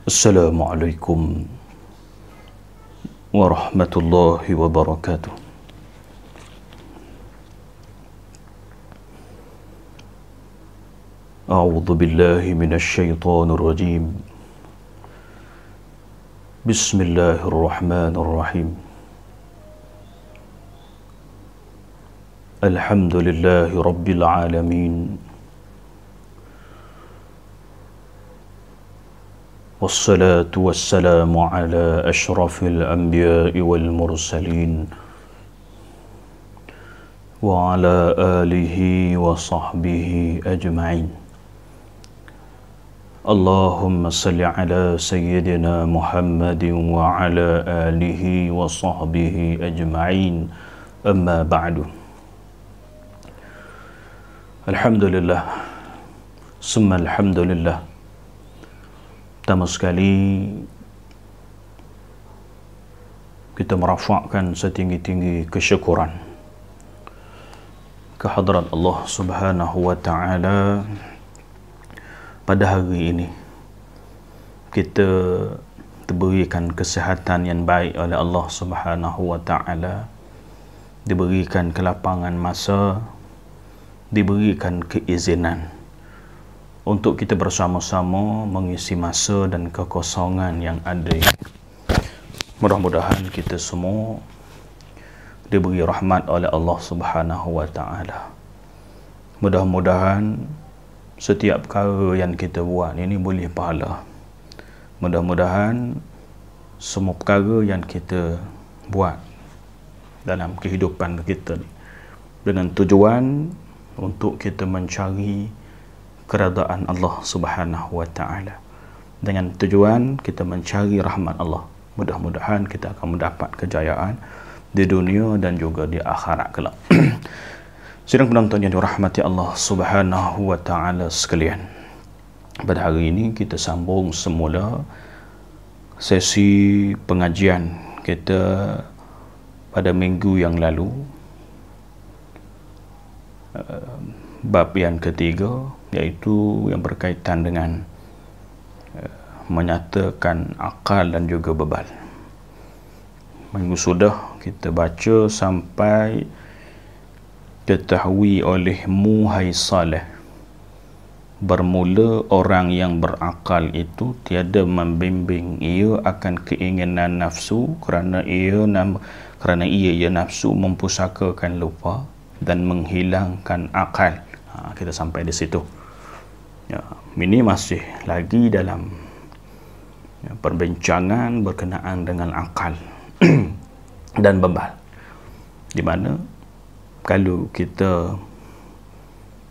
Assalamualaikum warahmatullahi wabarakatuh. A'udzu billahi minasy syaithanir rajim. Bismillahirrahmanirrahim. Alhamdulillahi rabbil alamin. Wassalatu wassalamu ala asyrafil anbiya'i wal mursalin wa ala alihi wa sahbihi ajma'in. Allahumma salli ala sayyidina Muhammadin wa ala alihi wa sahbihi ajma'in. Amma ba'du. Alhamdulillah, summa alhamdulillah. Pertama sekali kita merafakkan setinggi-tinggi kesyukuran kehadrat Allah Subhanahu wa ta'ala. Pada hari ini kita diberikan kesihatan yang baik oleh Allah Subhanahu wa ta'ala, diberikan kelapangan masa, diberikan keizinan untuk kita bersama-sama mengisi masa dan kekosongan yang ada. Mudah-mudahan kita semua diberi rahmat oleh Allah Subhanahu wa ta'ala. Mudah-mudahan setiap perkara yang kita buat ini boleh pahala. Mudah-mudahan semua perkara yang kita buat dalam kehidupan kita dengan tujuan untuk kita mencari keredaan Allah Subhanahu wa ta'ala, dengan tujuan kita mencari rahmat Allah. Mudah-mudahan kita akan mendapat kejayaan di dunia dan juga di akhirat kelak. Sidang penonton yang dirahmati Allah Subhanahu wa ta'ala sekalian, pada hari ini kita sambung semula sesi pengajian kita pada minggu yang lalu, bab yang ketiga, iaitu yang berkaitan dengan menyatakan akal dan juga bebal. Minggu sudah kita baca sampai ketahui olehmu hai Saleh, bermula orang yang berakal itu tiada membimbing ia akan keinginan nafsu, kerana ia nafsu mempusakakan lupa dan menghilangkan akal. Kita sampai di situ. Ini masih lagi dalam perbincangan berkenaan dengan akal dan bebal, di mana kalau kita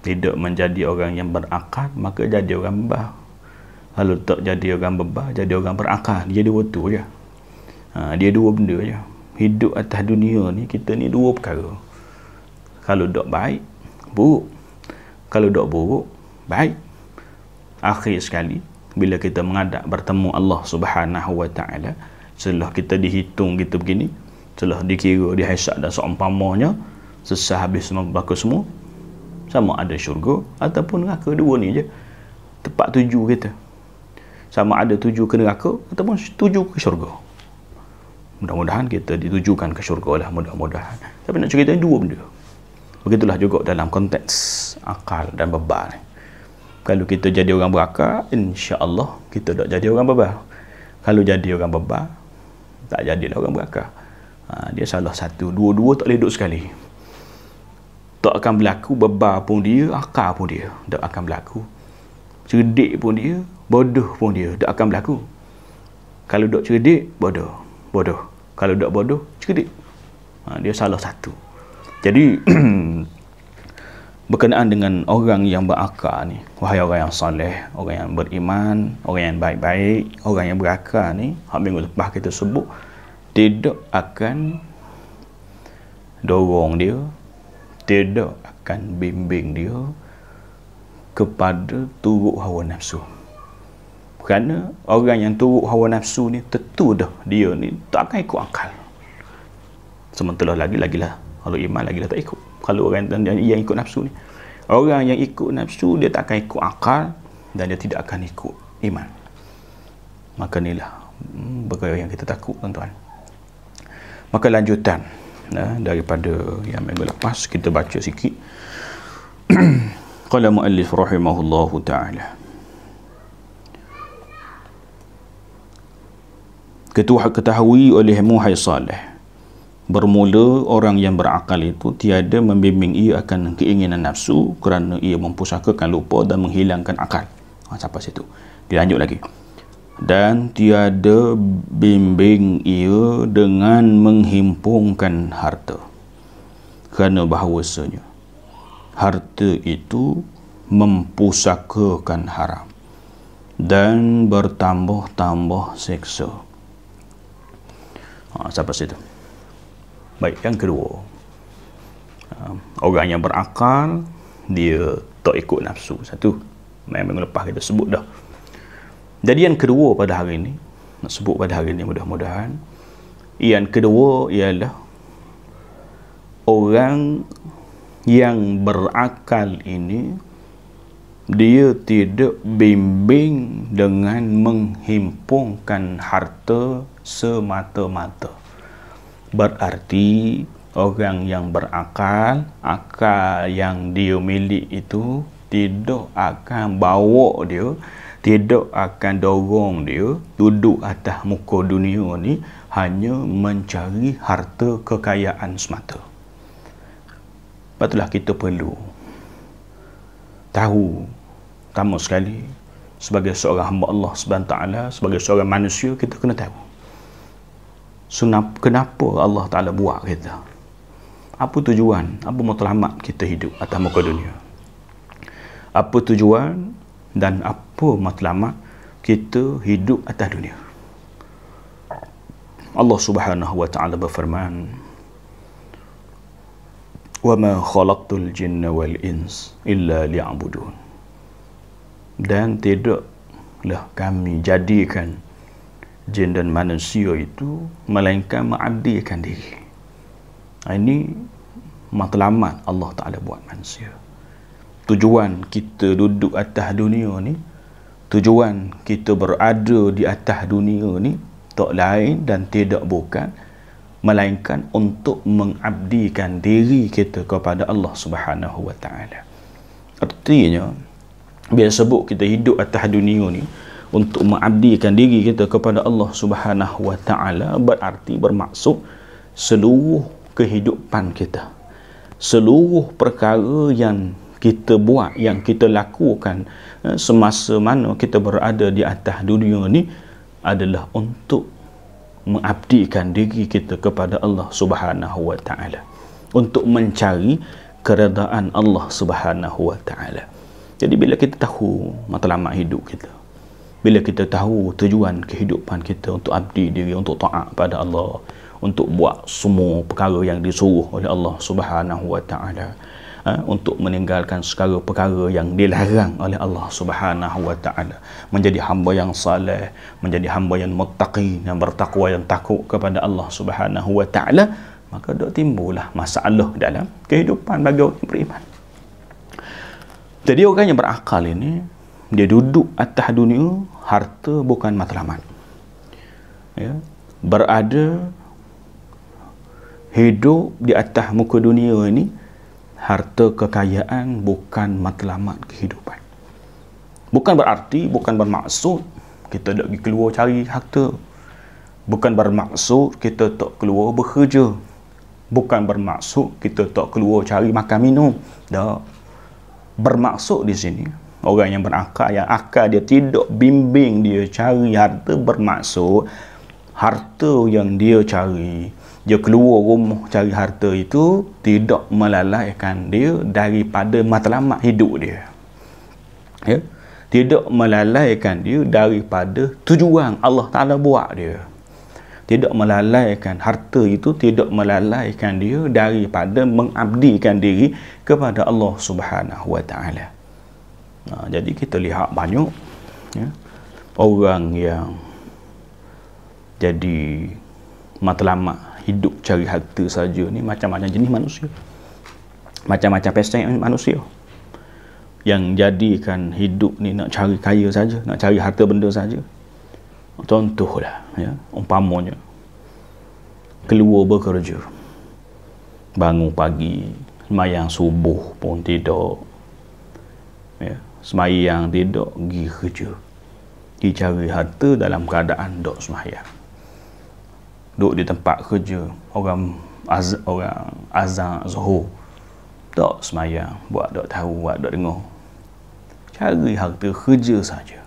tidak menjadi orang yang berakal, maka jadi orang bebal. Kalau tak jadi orang bebal, jadi orang berakal. Dia dua tu je. Dia dua benda je. Hidup atas dunia ni, kita ni dua perkara. Kalau tak baik, buruk. Kalau tak buruk, baik. Akhir sekali, bila kita menghadap bertemu Allah Subhanahu wa ta'ala, setelah kita dihitung kita begini, setelah dikira, dihisab dan seumpamanya, selesai habis semua berlaku semua, sama ada syurga ataupun neraka. Dua ni je tempat tuju kita. Sama ada tuju ke neraka ataupun tuju ke syurga. Mudah-mudahan kita ditujukan ke syurga lah, mudah-mudahan. Tapi nak cerita dua benda. Begitulah juga dalam konteks akal dan bebal. Kalau kita jadi orang berakal, insya-Allah kita tak jadi orang bebal. Kalau jadi orang bebal, tak jadilah orang berakal. Dia salah satu. Dua-dua tak boleh duduk sekali. Tak akan berlaku bebal pun dia, akal pun dia. Tak akan berlaku. Cerdik pun dia, bodoh pun dia. Tak akan berlaku. Kalau tak cerdik, bodoh. Kalau tak bodoh, cerdik. Dia salah satu. Jadi berkenaan dengan orang yang berakal ni, wahai orang yang soleh, orang yang beriman, orang yang baik-baik, orang yang berakal ni, minggu lepas kita sebut, tidak akan dorong dia, tidak akan bimbing dia kepada turut hawa nafsu. Kerana orang yang turut hawa nafsu ni, tentu dah dia ni tak akan ikut akal. Sementara lagilah kalau iman lagilah tak ikut. Kalau orang yang ikut nafsu ni, orang yang ikut nafsu, dia tak akan ikut akal dan dia tidak akan ikut iman. Maka inilah perkara yang kita takut, tuan-tuan. Maka lanjutan daripada yang minggu lepas, kita baca sikit. Qala muallif rahimahullahu ta'ala, ketahui olehmu hai Saleh, bermula orang yang berakal itu tiada membimbing ia akan keinginan nafsu kerana ia mempusakakan lupa dan menghilangkan akal. Sampai situ. Dilanjut lagi. Dan tiada bimbing ia dengan menghimpunkan harta, kerana bahawasanya harta itu mempusakakan haram dan bertambah-tambah seksa. Sampai situ. Baik, yang kedua, orang yang berakal dia tak ikut nafsu. Satu, memang lepas kita sebut dah. Jadi yang kedua pada hari ini, nak sebut pada hari ini mudah-mudahan, yang kedua ialah orang yang berakal ini dia tidak bimbing dengan menghimpunkan harta semata-mata. Berarti orang yang berakal, akal yang dia milik itu tidak akan bawa dia, tidak akan dorong dia duduk atas muka dunia ni hanya mencari harta kekayaan semata. Patutlah kita perlu tahu, pertama sekali, sebagai seorang hamba Allah SWT, sebagai seorang manusia, kita kena tahu kenapa Allah Ta'ala buat kita. Apa tujuan, apa matlamat kita hidup atas muka dunia. Apa tujuan dan apa matlamat kita hidup atas dunia. Allah Subhanahu wa Ta'ala berfirman, wa ma khalaqtul jinna wal ins illa liya'budun. Dan tidaklah kami jadikan jin dan manusia itu melainkan mengabdikan diri. Ini matlamat Allah Ta'ala buat manusia. Tujuan kita duduk atas dunia ni, tujuan kita berada di atas dunia ni tak lain dan tidak bukan melainkan untuk mengabdikan diri kita kepada Allah Subhanahu wa Ta'ala. Artinya, bila sebut kita hidup atas dunia ni untuk mengabdikan diri kita kepada Allah Subhanahu wa Ta'ala, berarti bermaksud seluruh kehidupan kita, seluruh perkara yang kita buat, yang kita lakukan semasa mana kita berada di atas dunia ni adalah untuk mengabdikan diri kita kepada Allah Subhanahu wa Ta'ala, untuk mencari keredaan Allah Subhanahu wa Ta'ala. Jadi bila kita tahu matlamat hidup kita, bila kita tahu tujuan kehidupan kita untuk abdi diri, untuk taat pada Allah, untuk buat semua perkara yang disuruh oleh Allah Subhanahu wa Ta'ala, untuk meninggalkan segala perkara yang dilarang oleh Allah Subhanahu wa Ta'ala, menjadi hamba yang saleh, menjadi hamba yang muttaqi, yang bertakwa, yang takut kepada Allah Subhanahu wa Ta'ala, maka dak timbullah masalah dalam kehidupan bagi orang yang beriman. Jadi orang yang berakal ini, dia duduk atas dunia, harta bukan matlamat. Ya, berada hidup di atas muka dunia ini, harta kekayaan bukan matlamat kehidupan. Bukan berarti, bukan bermaksud kita tak pergi keluar cari harta. Bukan bermaksud kita tak keluar bekerja. Bukan bermaksud kita tak keluar cari makan minum. Tak. Bermaksud di sini, orang yang berakal, yang akal dia tidak bimbing dia cari harta, bermaksud harta yang dia cari, dia keluar rumah cari harta itu tidak melalaikan dia daripada matlamat hidup dia. Ya? Tidak melalaikan dia daripada tujuan Allah Ta'ala buat dia. Tidak melalaikan harta itu, tidak melalaikan dia daripada mengabdikan diri kepada Allah Subhanahu wa Ta'ala. Jadi kita lihat banyak orang yang jadi matlamat hidup cari harta saja ni macam-macam jenis manusia, macam-macam pesen manusia yang jadikan hidup ni nak cari kaya saja, nak cari harta benda saja. Contohlah, ya, umpamanya keluar bekerja, bangun pagi, sembahyang subuh pun tidak, ya, sembahyang tidak, pergi kerja, dicari harta dalam keadaan dok sembahyang, duduk di tempat kerja, orang azan zuhur, dok sembahyang, buat dok tahu, buat dok dengar, cari harta kerja saja.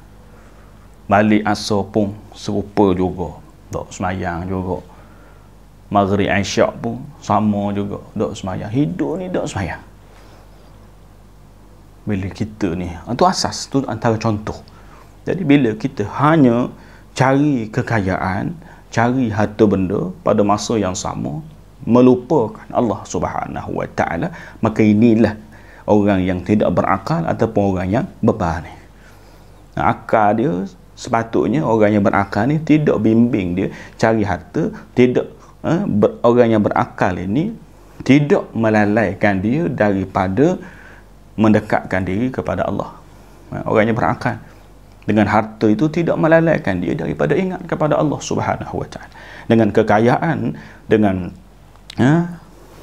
Balik asar pun serupa juga, dok sembahyang juga. Maghrib Isyak pun sama juga, dok sembahyang. Hidup ni dok sembahyang. Bila kita ni, itu asas, tu antara contoh. Jadi bila kita hanya cari kekayaan, cari harta benda pada masa yang sama, melupakan Allah Subhanahu Wa Taala, maka inilah orang yang tidak berakal ataupun orang yang bebal ni. Akal dia, sepatutnya orang yang berakal ni tidak bimbing dia cari harta, tidak orang yang berakal ini tidak melalaikan dia daripada mendekatkan diri kepada Allah. Orang yang berakal dengan harta itu tidak melalaikan dia daripada ingat kepada Allah Subhanahu Wa Taala. Dengan kekayaan, dengan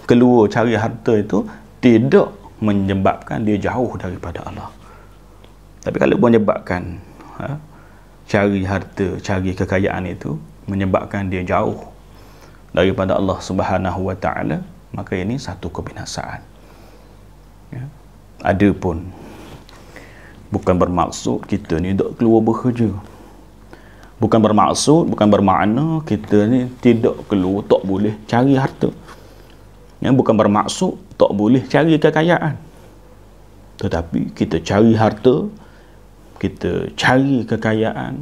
keluar cari harta itu tidak menyebabkan dia jauh daripada Allah. Tapi kalau menyebabkan cari harta, cari kekayaan itu menyebabkan dia jauh daripada Allah Subhanahu Wa Taala, maka ini satu kebinasaan. Ya. Adapun bukan bermaksud kita ni tak keluar bekerja. Bukan bermaksud, bukan bermakna kita ni tidak keluar, tak boleh cari harta. Ya, bukan bermaksud tak boleh cari kekayaan. Tetapi kita cari harta, kita cari kekayaan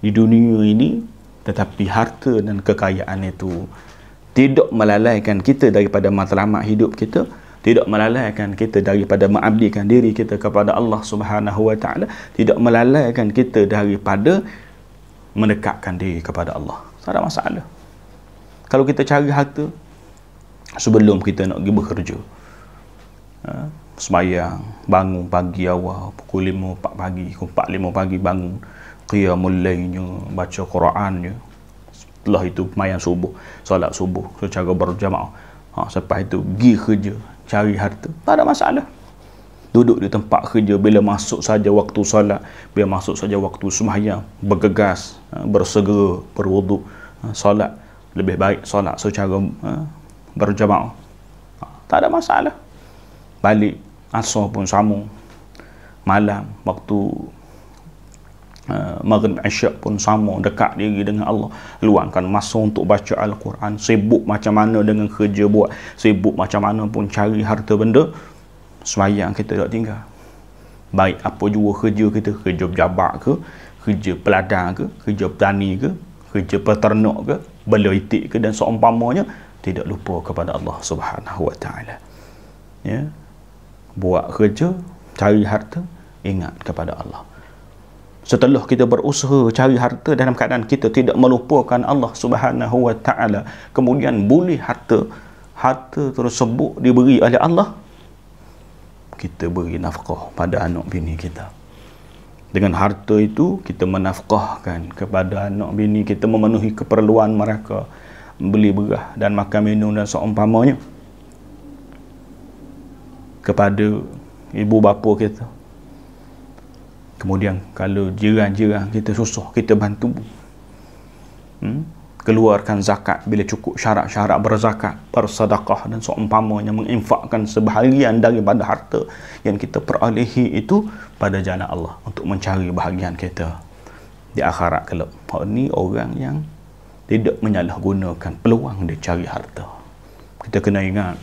di dunia ini, tetapi harta dan kekayaan itu tidak melalaikan kita daripada matlamat hidup kita, tidak melalaikan kita daripada mengabdikan diri kita kepada Allah Subhanahu Wa Taala, tidak melalaikan kita daripada mendekatkan diri kepada Allah. Tak ada masalah. Kalau kita cari harta sebelum kita nak pergi bekerja, sembahyang, bangun pagi awal pukul 5, 4 pagi, 4-5 pagi bangun, qiyamul lailnya, baca Qurannya, setelah itu sembahyang subuh, solat subuh secara berjamaah, lepas itu pergi kerja, cari harta, tak ada masalah. Duduk di tempat kerja, bila masuk saja waktu solat, bila masuk saja waktu sembahyang, bergegas, bersegera, berwuduk, solat, lebih baik solat secara berjamaah, tak ada masalah. Balik asar pun sama, malam waktu Maghrib Isyak pun sama, dekat diri dengan Allah, luangkan masa untuk baca Al-Quran, sibuk macam mana dengan kerja buat, sibuk macam mana pun cari harta benda, sembahyang kita tak tinggal. Baik apa jua kerja kita, kerja pejabat ke, kerja peladang ke, kerja petani ke, kerja peternak ke, bela itik ke dan seumpamanya, tidak lupa kepada Allah Subhanahu Wa Taala. Ya, buat kerja, cari harta, ingat kepada Allah. Setelah kita berusaha cari harta dalam keadaan kita tidak melupakan Allah Subhanahu Wa Taala, kemudian boleh harta tersebut diberi oleh Allah, kita beri nafkah pada anak bini kita. Dengan harta itu kita menafkahkan kepada anak bini kita, memenuhi keperluan mereka, beli beras dan makan minum dan seumpamanya. Kepada ibu bapa kita. Kemudian kalau jiran-jiran kita susah, kita bantu. Keluarkan zakat bila cukup syarat-syarat berzakat, bersedekah dan seumpamanya, menginfakkan sebahagian daripada harta yang kita perolehi itu pada jalan Allah untuk mencari bahagian kita di akhirat kelak. Ini orang yang tidak menyalahgunakan peluang dia cari harta. Kita kena ingat,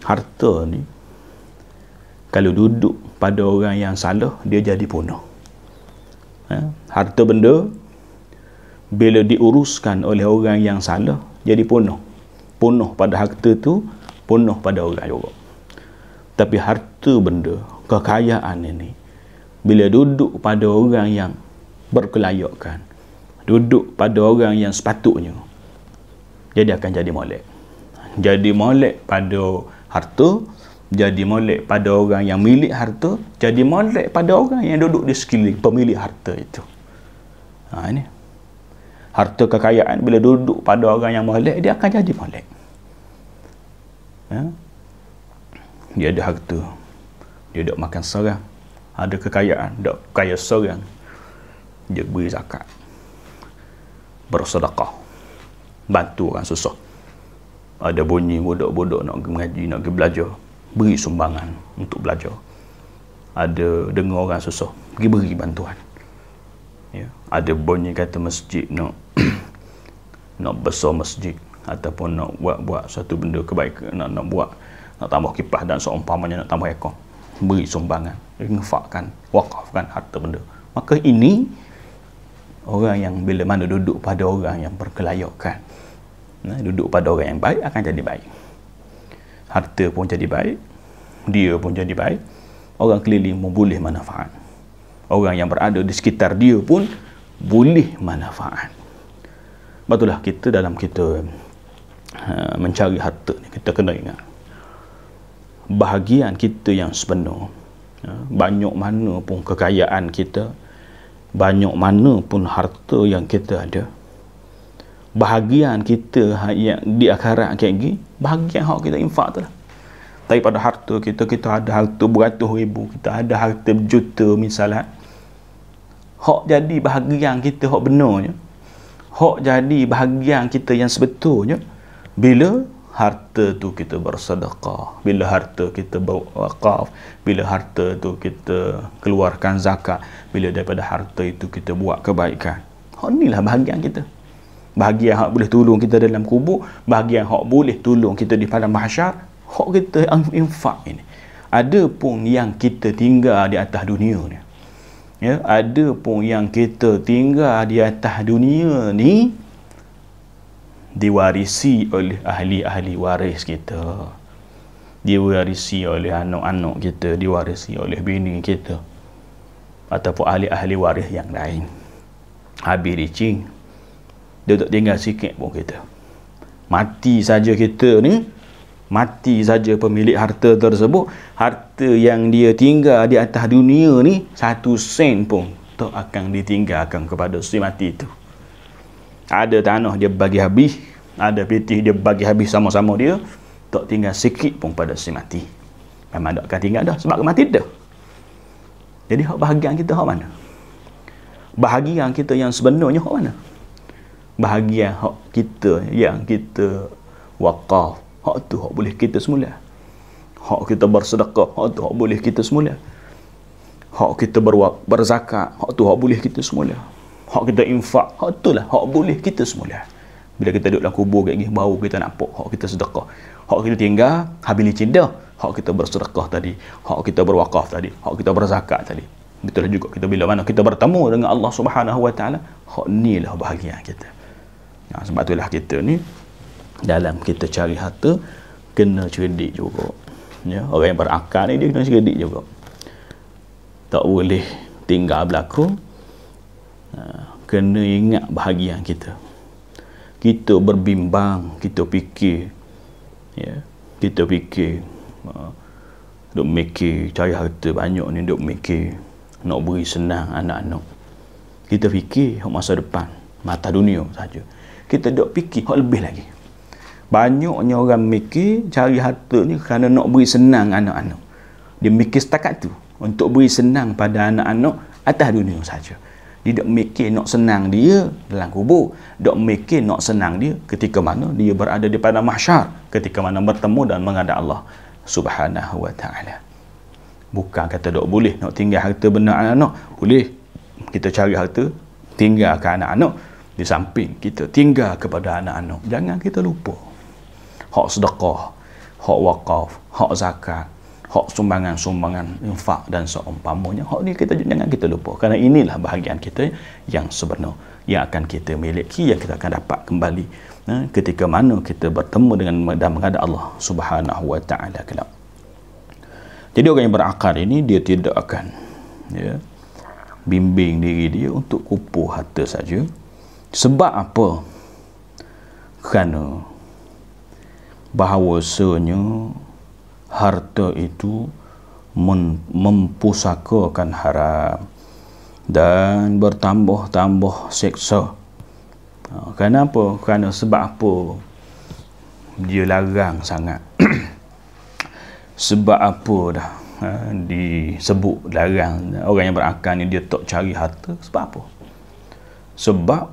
harta ni kalau duduk pada orang yang salah, dia jadi punah. Harta benda bila diuruskan oleh orang yang salah, jadi punah. Punah pada harta tu, punah pada orang juga. Tapi harta benda, kekayaan ini, bila duduk pada orang yang berkelayakan, duduk pada orang yang sepatutnya, jadi akan jadi molek. Jadi molek pada harta, jadi molek pada orang yang milik harta, jadi molek pada orang yang duduk di sekeliling pemilik harta itu. Ini harta kekayaan bila duduk pada orang yang molek, dia akan jadi molek. Dia ada harta, dia dok makan seorang, ada kekayaan, dok kaya seorang, dia beri zakat, bersedekah, bantu orang susah. Ada bunyi budak-budak nak pergi mengaji, nak pergi belajar, beri sumbangan untuk belajar. Ada dengar orang susah, pergi beri bantuan. Ada bunyi kata masjid nak nak besar masjid, ataupun nak buat satu benda kebaikan, nak buat, nak tambah kipas dan seumpamanya, nak tambah ekor, beri sumbangan, infakkan, wakafkan harta benda. Maka ini orang yang bila mana duduk pada orang yang berkelayakan, duduk pada orang yang baik, akan jadi baik. Harta pun jadi baik, dia pun jadi baik, orang keliling pun boleh manfaat, orang yang berada di sekitar dia pun boleh manfaat. Betullah kita dalam kita mencari harta ni, kita kena ingat bahagian kita yang sebenar. Banyak mana pun kekayaan kita, banyak mana pun harta yang kita ada, bahagian kita yang di akhirat kayak gini, bahagian hak kita infak tu lah. Daripada harta kita, kita ada harta beratus ribu, kita ada harta berjuta misalnya, hak jadi bahagian kita hak benarnya, hak jadi bahagian kita yang sebetulnya bila harta tu kita bersedekah, bila harta kita berwakaf, bila harta tu kita keluarkan zakat, bila daripada harta itu kita buat kebaikan. Hak inilah bahagian kita. Bahagian hak boleh tolong kita dalam kubur, bahagian hak boleh tolong kita di padang mahsyar, hak kita infak ini. Ada pun yang kita tinggal di atas dunia ni, ada pun yang kita tinggal di atas dunia ni diwarisi oleh ahli-ahli waris kita, diwarisi oleh anak-anak kita, diwarisi oleh bini kita, ataupun ahli-ahli waris yang lain. Habis licin, dia tak tinggal sikit pun kita. Mati saja kita ni, mati saja pemilik harta tersebut, harta yang dia tinggal di atas dunia ni, 1 sen pun tak akan ditinggalkan kepada si mati itu. Ada tanah dia bagi habis, ada pitih dia bagi habis sama-sama dia, tak tinggal sikit pun pada si mati. Memang tak akan tinggal dah, sebab mati dah. Jadi hak bahagian kita hak mana? Bahagian kita yang sebenarnya hak mana? Bahagian hak kita yang kita wakaf, hak tu hak boleh kita semula. Hak kita bersedekah, hak tu hak boleh kita semula. Hak kita berzakat, hak tu hak boleh kita semula. Hak kita infak, hak tu lah hak boleh kita semula. Bila kita duduk dalam kubur kayak gini, baru kita nampak hak kita sedekah. Hak kita tinggal habis licin dah, hak kita bersedekah tadi, hak kita berwakaf tadi, hak kita berzakat tadi. Betul juga kita bila mana kita bertemu dengan Allah Subhanahu Wa Taala, hak inilah bahagian kita. Sebab itulah kita ni dalam kita cari harta kena cerdik juga. Orang yang berakal ni dia kena cerdik juga. Tak boleh tinggal belakang. Kena ingat bahagian kita. Kita berbimbang, kita fikir, kita fikir, duk mikir cari harta banyak ni, duk mikir nak beri senang anak-anak. Kita fikir masa depan, mata dunia saja. Kita duk fikir hak lebih lagi. Banyaknya orang mikir cari harta ni kerana nak beri senang anak-anak. Dia mikir setakat tu, untuk beri senang pada anak-anak atas dunia saja. Dia tak mikir nak senang dia dalam kubur, tak mikir nak senang dia ketika mana dia berada di padang mahsyar, ketika mana bertemu dan menghadap Allah Subhanahu Wa Taala. Bukan kata tak boleh nak tinggal harta benar anak-anak, boleh kita cari harta tinggalkan anak-anak, di samping kita tinggal kepada anak-anak. Jangan kita lupa hak sedekah, hak wakaf, hak zakat, hak sumbangan-sumbangan infak dan seumpamanya. Hak ni kita jangan kita lupa, kerana inilah bahagian kita yang sebenar yang akan kita miliki, yang kita akan dapat kembali ketika mana kita bertemu dengan dan menghadap Allah Subhanahu Wa Taala kelak. Jadi orang yang berakal ini dia tidak akan bimbing diri dia untuk kumpul harta saja. Sebab apa? Kerana bahawasanya harta itu mempusakakan haram, dan bertambah-tambah seksa. Kenapa? Kerana sebab apa dia larang sangat? Sebab apa dah disebut larang orang yang berakal ni dia tak cari harta? Sebab apa? Sebab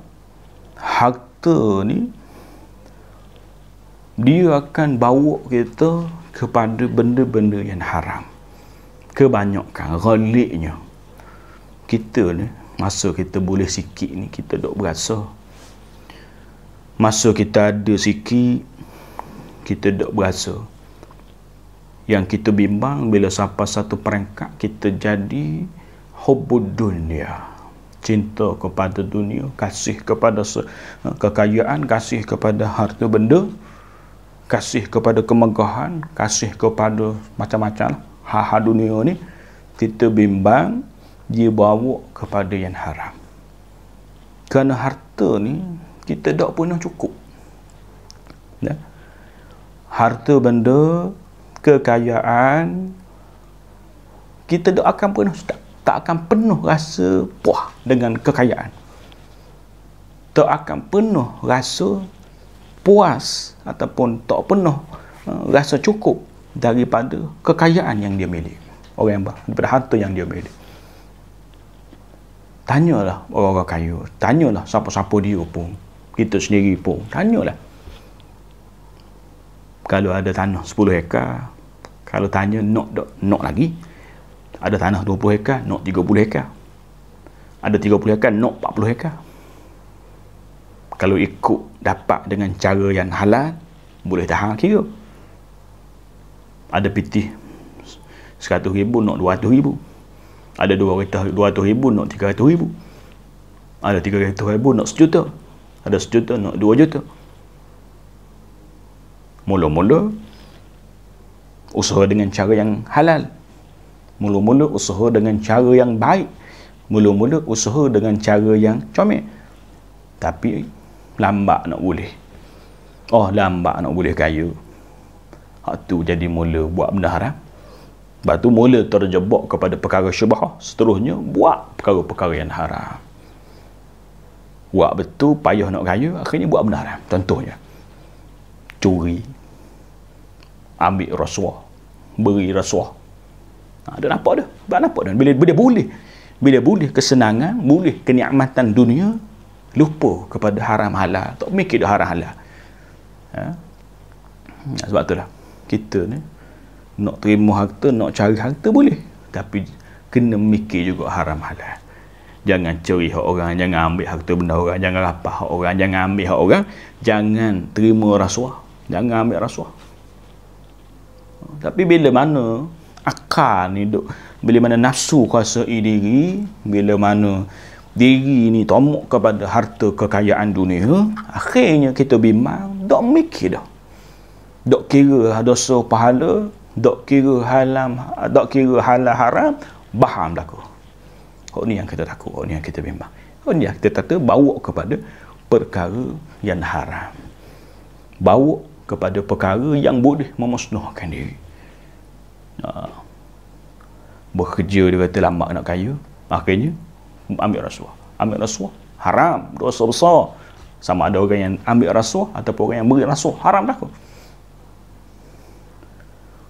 harta ni dia akan bawa kita kepada benda-benda yang haram. Kebanyakan ghaliknya kita ni, masa kita boleh sikit ni, kita duk berasa. Masa kita ada sikit, kita duk berasa. Yang kita bimbang bila sampai satu peringkat kita jadi hubbud dunia, cinta kepada dunia, kasih kepada kekayaan, kasih kepada harta benda, kasih kepada kemegahan, kasih kepada macam-macam hal-hal dunia ni. Kita bimbang dia bawa kepada yang haram. Kerana harta ni kita tak pernah cukup. Harta benda, kekayaan, kita tak akan pernah tak akan penuh rasa puas dengan kekayaan. Tak akan penuh rasa puas ataupun tak penuh rasa cukup daripada kekayaan yang dia miliki. Orang yang daripada harta yang dia miliki. Tanyalah orang-orang kaya, tanyalah siapa-siapa dia pun, kita sendiri pun, tanyalah. Kalau ada tanah 10 hektar, kalau tanya nak lagi. Ada tanah 20 hektar, nak 30 hektar. Ada 30 hektar, nak 40 hektar. Kalau ikut dapat dengan cara yang halal, boleh tahan kira. Ada pitih 100,000 nak 200,000. Ada 200,000 nak 300,000. Ada 300,000 nak 1 juta. Ada 1 juta nak 2 juta. Mula-mula usaha dengan cara yang halal. Mula-mula usaha dengan cara yang baik. Mula-mula usaha dengan cara yang comel. Tapi lambat nak boleh. Lambat nak boleh kaya. Hak tu jadi mula buat benda haram. Lepas tu mula terjebak kepada perkara syubhah. Seterusnya buat perkara-perkara yang haram. Buat betul payah nak kaya, akhirnya buat benda haram. Contohnya curi, ambil rasuah, beri rasuah. Dia nampak dah. Nampak dah. Bila boleh kesenangan, boleh kenikmatan dunia, lupa kepada haram halal. Tak mikir dah haram halal. Sebab itulah kita ni nak terima harta, nak cari harta boleh, tapi kena mikir juga haram halal. Jangan curi hak orang, jangan ambil harta benda orang, jangan rapah hak orang, jangan ambil hak orang, jangan terima rasuah, jangan ambil rasuah. Tapi bila mana akal ni duk, bila mana nafsu kuasai diri, bila mana diri ni tomok kepada harta kekayaan dunia, akhirnya kita bimbang, dok mikir dah. Dok kira dosa pahala, dok kira halal haram, baham berlaku. Kok ni yang kita takut, kok ni yang kita bimbang. Kok ni yang kita kata bawa kepada perkara yang haram. Bawa kepada perkara yang boleh memusnahkan diri. Bekerja dia kata lambat nak kaya, akhirnya ambil rasuah haram, dosa besar. Sama ada orang yang ambil rasuah ataupun orang yang beri rasuah, haram dah.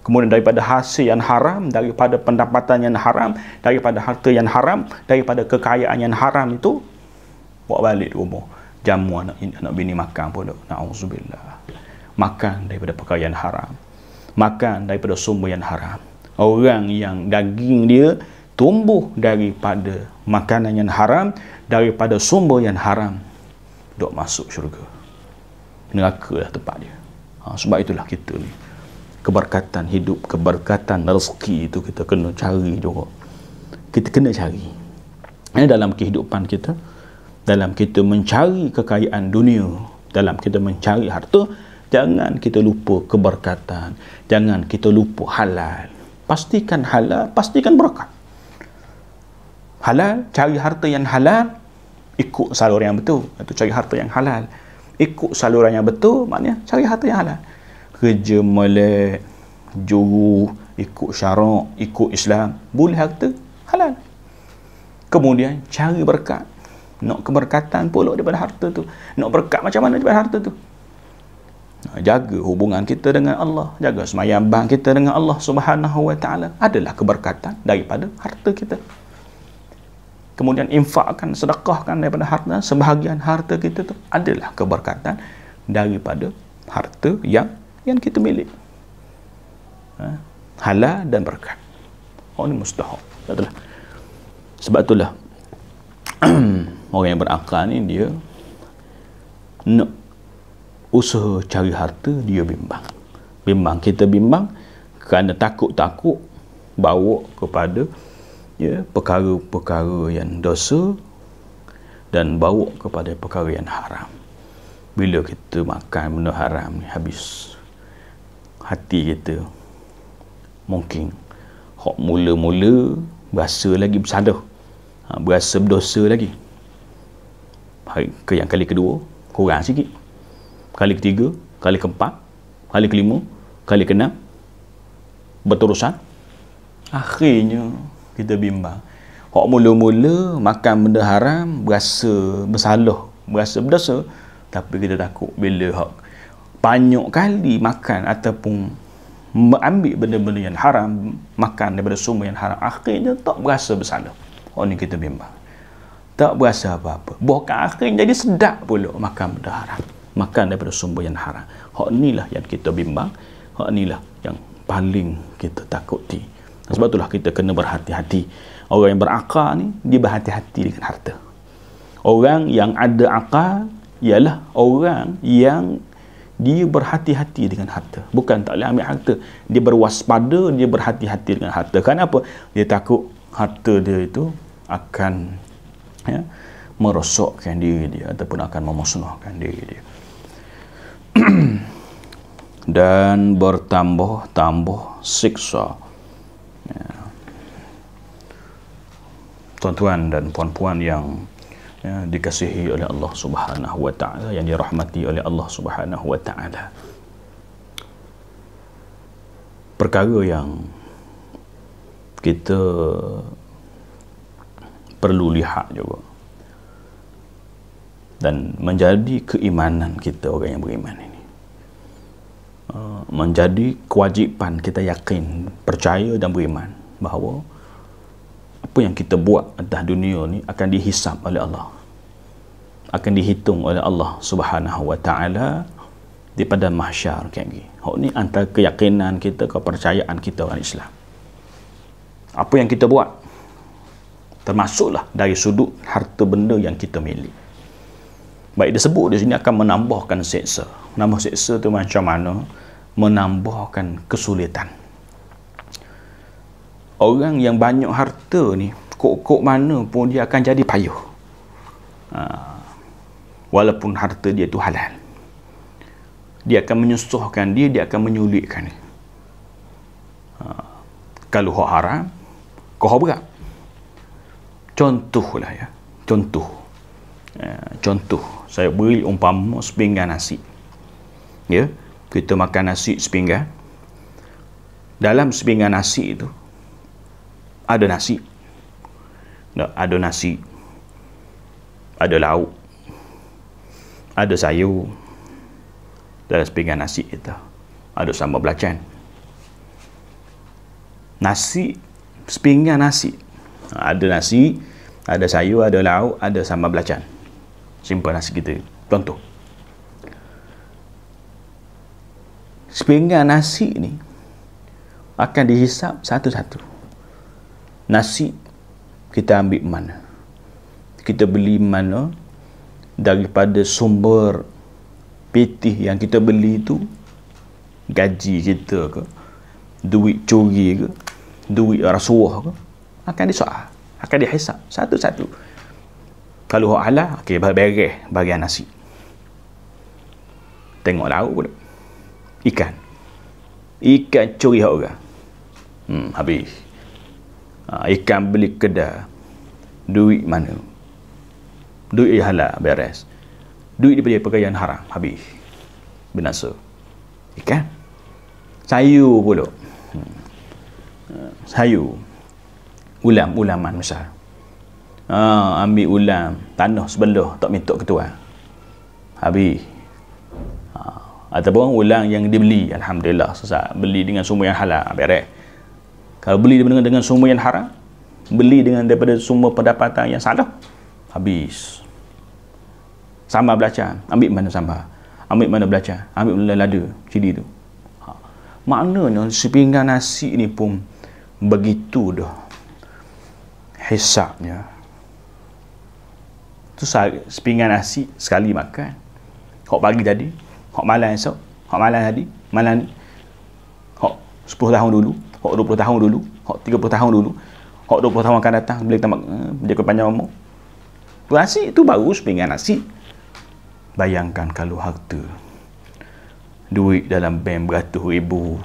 Kemudian daripada hasil yang haram, daripada pendapatan yang haram, daripada harta yang haram, daripada kekayaan yang haram itu, bawa balik di rumah, jamu anak bini makan pula. Na'udzubillah. Makan daripada perkara yang haram, makan daripada sumber yang haram. Orang yang daging dia tumbuh daripada makanan yang haram, daripada sumber yang haram, dok masuk syurga. Neraka lah tempat dia. Sebab itulah kita ni, keberkatan hidup, keberkatan rezeki itu kita kena cari juga. Kita kena cari. Dalam kehidupan kita, dalam kita mencari kekayaan dunia, dalam kita mencari harta, jangan kita lupa keberkatan, jangan kita lupa halal. Pastikan halal, pastikan berkat. Halal, cari harta yang halal, ikut saluran yang betul. Itu cari harta yang halal. Ikut saluran yang betul, maknanya cari harta yang halal. Kerja molek, juru, ikut syarak, ikut Islam, boleh harta halal. Kemudian cari berkat. Nak keberkatan pula daripada harta tu. Nak berkat macam mana daripada harta tu? Jaga hubungan kita dengan Allah, jaga semayambang kita dengan Allah Subhanahu wa ta'ala adalah keberkatan daripada harta kita. Kemudian infakkan, sedekahkan daripada harta, sebahagian harta kita tu adalah keberkatan daripada harta yang kita milik. Halal dan berkat. Ini mustahab. Sebab itulah orang yang berakal ni dia nak usaha cari harta, dia bimbang. Kita bimbang kerana takut bawa kepada perkara-perkara yang dosa dan bawa kepada perkara yang haram. Bila kita makan benda haram ni, habis hati kita mungkin hak mula-mula berasa lagi bersalah, berasa berdosa lagi. Yang kali kedua kurang sikit, kali ketiga, kali keempat, kali kelima, kali keenam, berterusan. Akhirnya kita bimbang. Hak mula-mula makan benda haram berasa bersalah, berasa berdosa, tapi kita takut bila hak banyak kali makan ataupun ambil benda-benda yang haram, makan daripada sumber yang haram, akhirnya tak berasa bersalah. Ni kita bimbang. Tak berasa apa-apa. Bahkan akhirnya jadi sedap pula makan benda haram, makan daripada sumber yang haram. Hak inilah yang kita bimbang. Hak inilah yang paling kita takuti. Sebab itulah kita kena berhati-hati. Orang yang berakal ni, dia berhati-hati dengan harta. Orang yang ada akal ialah orang yang dia berhati-hati dengan harta. Bukan tak boleh ambil harta. Dia berwaspada, dia berhati-hati dengan harta. Kenapa? Dia takut harta dia itu akan merosakkan diri dia ataupun akan memusnahkan diri dia. Dan bertambah-tambah siksa. Tuan-tuan dan puan-puan yang dikasihi oleh Allah Subhanahu wa ta'ala, yang dirahmati oleh Allah Subhanahu wa ta'ala, perkara yang kita perlu lihat juga dan menjadi keimanan kita orang yang beriman ini, menjadi kewajipan kita yakin, percaya dan beriman bahawa apa yang kita buat atas dunia ni akan dihisap oleh Allah, akan dihitung oleh Allah Subhanahu wa ta'ala di padang mahsyar kayak gini. Hak ni antara keyakinan kita, kepercayaan kita orang Islam. Apa yang kita buat termasuklah dari sudut harta benda yang kita milik. Baik disebut di sini akan menambahkan seksa. Nama seksa tu macam mana? Menambahkan kesulitan. Orang yang banyak harta ni, kok mana pun dia akan jadi payah. Walaupun harta dia tu halal, dia akan menyusahkan dia, dia akan menyulitkan dia. Kalau hak haram, kau berat. Contohlah ya, contoh saya beri umpama sepinggan nasi. Ya, kita makan nasi sepinggan. Dalam sepinggan nasi itu ada nasi, ada lauk, ada sayur. Dalam sepinggan nasi itu ada sambal belacan. Nasi, sepinggan nasi, ada nasi, ada sayur, ada lauk, ada sambal belacan. Simpan nasi kita. Contoh, sepinggan nasi ni akan dihisap satu-satu. Nasi kita ambil mana? Kita beli mana? Daripada sumber petih yang kita beli itu, gaji kita ke, duit curi ke, duit rasuah ke, akan disoal, akan dihisap satu-satu. Kalau hak halal, okey, beres bagian nasi. Tengok lauk pula, ikan curi hak orang, habis. Ikan beli kedai, duit mana? Duit halal, beres. Duit daripada pakaian haram, habis, binasa. Ikan, sayur pula, sayur, ulaman misal, ambil ulang tanah sebelah tak minta ketua, habis. Ataupun ulang yang dibeli, alhamdulillah susah beli dengan sumber yang halal, beres. Kalau beli dengan sumber yang haram, beli dengan daripada sumber pendapatan yang salah, habis. Sambal belacan, ambil mana sambal, ambil mana belacan, ambil mana lada, cili tu. Maknanya sepinggan nasi ni pun begitu dah hisapnya. Tu sepinggan nasi sekali makan, hok pagi tadi, hok malam esok, hok malam tadi, malam ni, hok 10 tahun dulu, hok 20 tahun dulu, hok 30 tahun dulu, hok 20 tahun akan datang bila kita menjaga panjang umur. Tu nasi tu baru sepinggan nasi. Bayangkan kalau harta, duit dalam bank beratus ribu,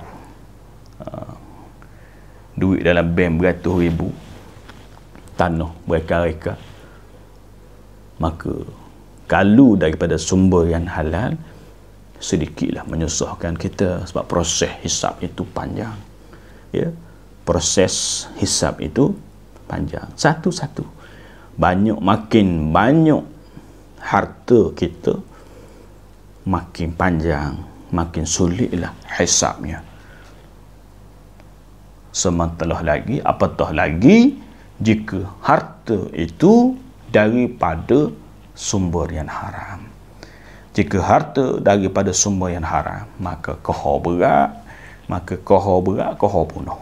duit dalam bank beratus ribu, tanah bereka-reka, maka kalau daripada sumber yang halal, sedikitlah menyusahkan kita sebab proses hisap itu panjang, ya, proses hisap itu panjang, satu-satu banyak, makin banyak harta kita, makin panjang, makin sulitlah hisapnya. Sementara lagi, apatah lagi jika harta itu daripada sumber yang haram. Jika harta daripada sumber yang haram, maka kohor berat, kohor bunuh.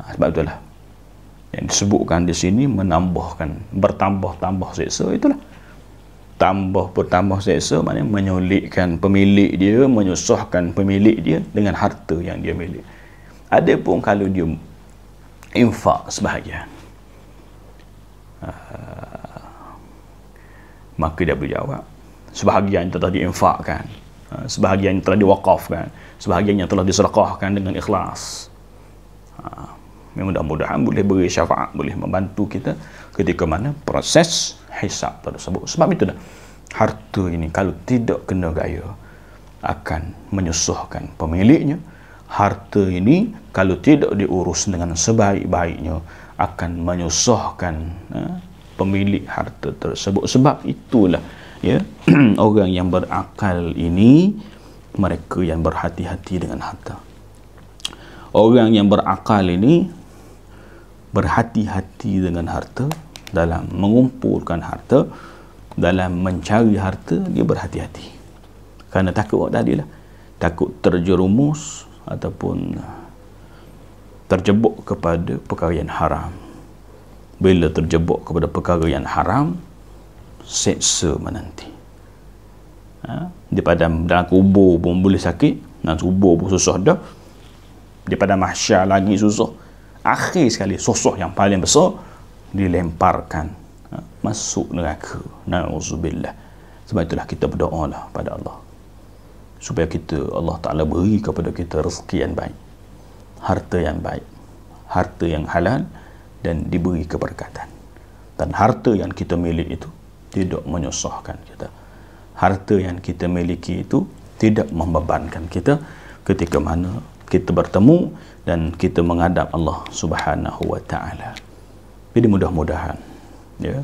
Sebab itulah yang disebutkan di sini menambahkan, bertambah-tambah seksa, itulah. Bertambah seksa maknanya menyulitkan pemilik dia, menyusahkan pemilik dia dengan harta yang dia milik. Adapun kalau dia infak sebahagian, maka dia berjawab, sebahagian telah diinfakkan, sebahagian telah diwakafkan, sebahagian yang telah disedekahkan dengan ikhlas. Mudah-mudahan boleh beri syafaat, boleh membantu kita ketika mana proses hisab tersebut. Sebab itu dah, harta ini kalau tidak kena gaya akan menyusahkan pemiliknya. Harta ini kalau tidak diurus dengan sebaik-baiknya akan menyusahkan pemilik harta tersebut. Sebab itulah, ya, orang yang berakal ini mereka yang berhati-hati dengan harta. Orang yang berakal ini berhati-hati dengan harta, dalam mengumpulkan harta, dalam mencari harta, dia berhati-hati. Kerana takut tadilah, takut terjerumus ataupun terjebak kepada perkara yang haram. Bila terjebak kepada perkara yang haram, seksa menanti. Daripada dalam kubur pun boleh sakit, dalam kubur pun susah dah, daripada mahsyar lagi susah. Akhir sekali susah yang paling besar, dilemparkan masuk neraka. Na'udzubillah. Sebab itulah kita berdoa lah pada Allah supaya Allah Ta'ala beri kepada kita rezeki yang baik, harta yang baik, harta yang halal, dan diberi keberkatan. Dan harta yang kita miliki itu tidak menyusahkan kita. Harta yang kita miliki itu tidak membebankan kita ketika mana kita bertemu dan kita menghadap Allah Subhanahu wa Ta'ala. Jadi mudah-mudahan, ya,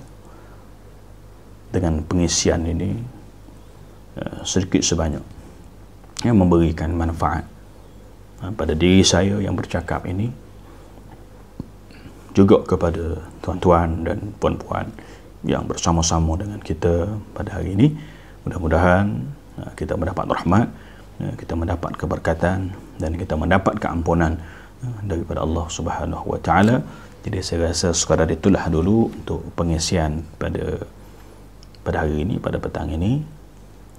dengan pengisian ini sedikit sebanyak yang memberikan manfaat pada diri saya yang bercakap ini, juga kepada tuan-tuan dan puan-puan yang bersama-sama dengan kita pada hari ini. Mudah-mudahan kita mendapat rahmat, kita mendapat keberkatan, dan kita mendapat keampunan daripada Allah Subhanahu wa Ta'ala. Jadi saya rasa sekadar itulah dulu untuk pengisian pada hari ini, pada petang ini.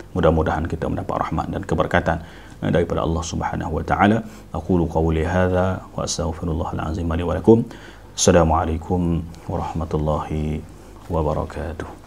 Mudah-mudahan kita mendapat rahmat dan keberkatan daripada Allah Subhanahu wa Ta'ala. Aqulu qawli hadza wa astaghfirullahal azim li wa lakum. Assalamualaikum warahmatullahi wabarakatuh.